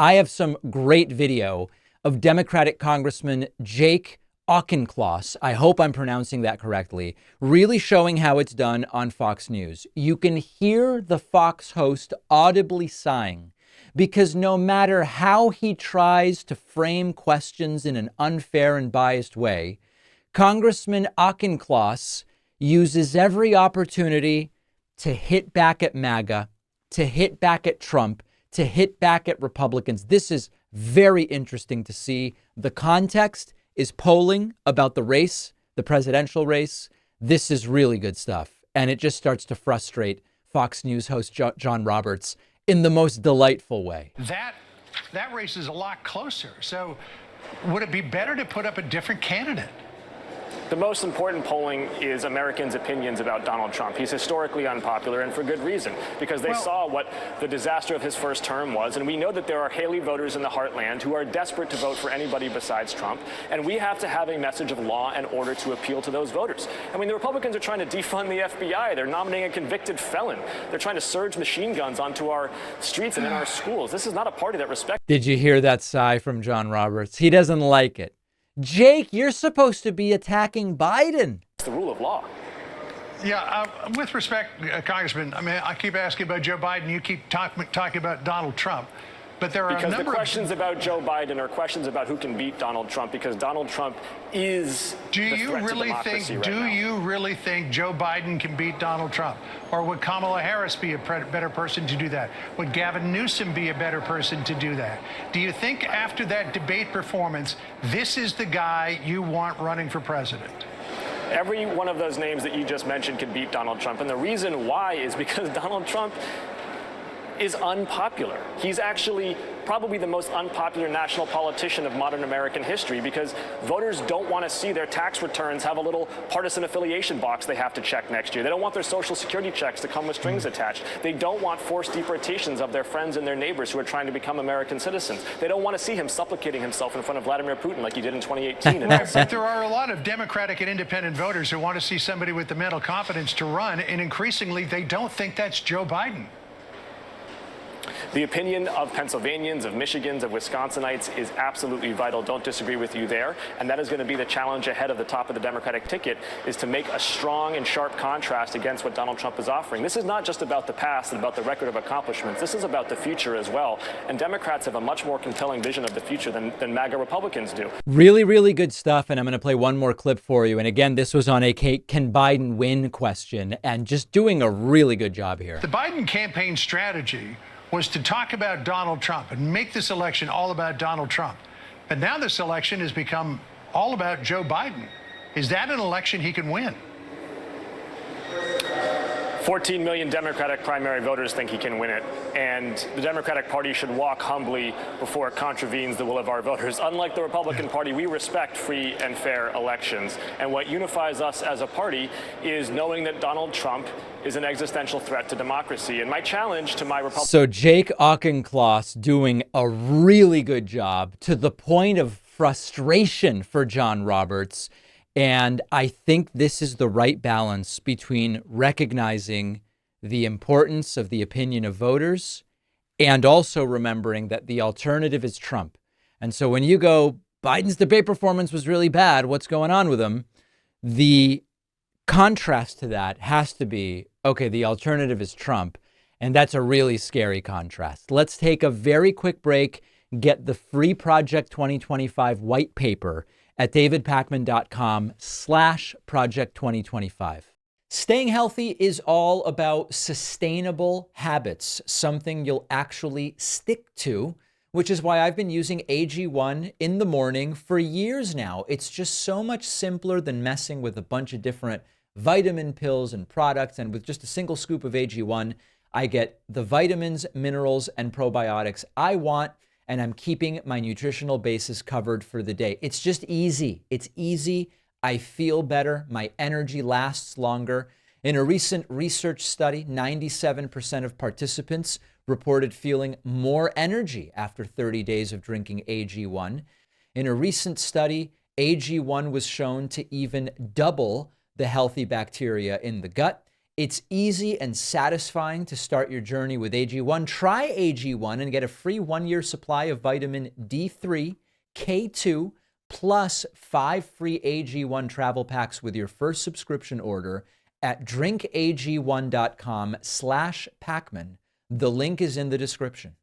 I have some great video of Democratic Congressman Jake Auchincloss, I hope I'm pronouncing that correctly, really showing how it's done on Fox News. You can hear the Fox host audibly sighing because no matter how he tries to frame questions in an unfair and biased way, Congressman Auchincloss uses every opportunity to hit back at MAGA, to hit back at Trump, to hit back at Republicans. This is very interesting to see. The context is polling about the race, the presidential race. This is really good stuff. And it just starts to frustrate Fox News host John Roberts in the most delightful way. That race is a lot closer. So would it be better to put up a different candidate? The most important polling is Americans' opinions about Donald Trump. He's historically unpopular, and for good reason, because they saw what the disaster of his first term was, and we know that there are Haley voters in the heartland who are desperate to vote for anybody besides Trump, and we have to have a message of law and order to appeal to those voters. I mean, the Republicans are trying to defund the FBI. They're nominating a convicted felon. They're trying to surge machine guns onto our streets and in our schools. This is not a party that respects... Did you hear that sigh from John Roberts? He doesn't like it. Jake, you're supposed to be attacking Biden. It's the rule of law. Yeah, with respect, Congressman, I mean, I keep asking about Joe Biden. You keep talking about Donald Trump. But there are because the questions about Joe Biden are questions about who can beat Donald Trump, because Donald Trump is the threat to democracy right now. Do you really think Joe Biden can beat Donald Trump? Or would Kamala Harris be a better person to do that? Would Gavin Newsom be a better person to do that? Do you think after that debate performance, this is the guy you want running for president? Every one of those names that you just mentioned can beat Donald Trump. And the reason why is because Donald Trump is unpopular. He's actually probably the most unpopular national politician of modern American history, because voters don't want to see their tax returns have a little partisan affiliation box they have to check next year. They don't want their Social Security checks to come with strings attached. They don't want forced deportations of their friends and their neighbors who are trying to become American citizens. They don't want to see him supplicating himself in front of Vladimir Putin like he did in 2018. But there are a lot of Democratic and independent voters who want to see somebody with the mental competence to run, and increasingly they don't think that's Joe Biden. The opinion of Pennsylvanians, of Michigans, of Wisconsinites is absolutely vital. Don't disagree with you there. And that is going to be the challenge ahead of the top of the Democratic ticket, is to make a strong and sharp contrast against what Donald Trump is offering. This is not just about the past and about the record of accomplishments. This is about the future as well. And Democrats have a much more compelling vision of the future than MAGA Republicans do. Really, really good stuff. And I'm going to play one more clip for you. And again, this was on a can Biden win question, and just doing a really good job here. The Biden campaign strategy was to talk about Donald Trump and make this election all about Donald Trump. But now this election has become all about Joe Biden. Is that an election he can win? 14 million Democratic primary voters think he can win it, and the Democratic Party should walk humbly before it contravenes the will of our voters. Unlike the Republican Party, we respect free and fair elections, and what unifies us as a party is knowing that Donald Trump is an existential threat to democracy. And my challenge to my Republican... So Jake Auchincloss doing a really good job, to the point of frustration for John Roberts. And I think this is the right balance between recognizing the importance of the opinion of voters and also remembering that the alternative is Trump. And so when you go, Biden's debate performance was really bad, what's going on with him? The contrast to that has to be, okay, the alternative is Trump. And that's a really scary contrast. Let's take a very quick break, get the free Project 2025 white paper at davidpakman.com/Project 2025. Staying healthy is all about sustainable habits, something you'll actually stick to, which is why I've been using AG1 in the morning for years now. It's just so much simpler than messing with a bunch of different vitamin pills and products. And with just a single scoop of AG1, I get the vitamins, minerals, and probiotics I want, and I'm keeping my nutritional basis covered for the day. It's just easy. It's easy. I feel better. My energy lasts longer. In a recent research study, 97% of participants reported feeling more energy after 30 days of drinking AG1. In a recent study, AG1 was shown to even double the healthy bacteria in the gut. It's easy and satisfying to start your journey with AG1. Try AG1 and get a free 1-year supply of vitamin D3, K2, plus 5 free AG1 travel packs with your first subscription order at drinkag1.com/Pacman. The link is in the description.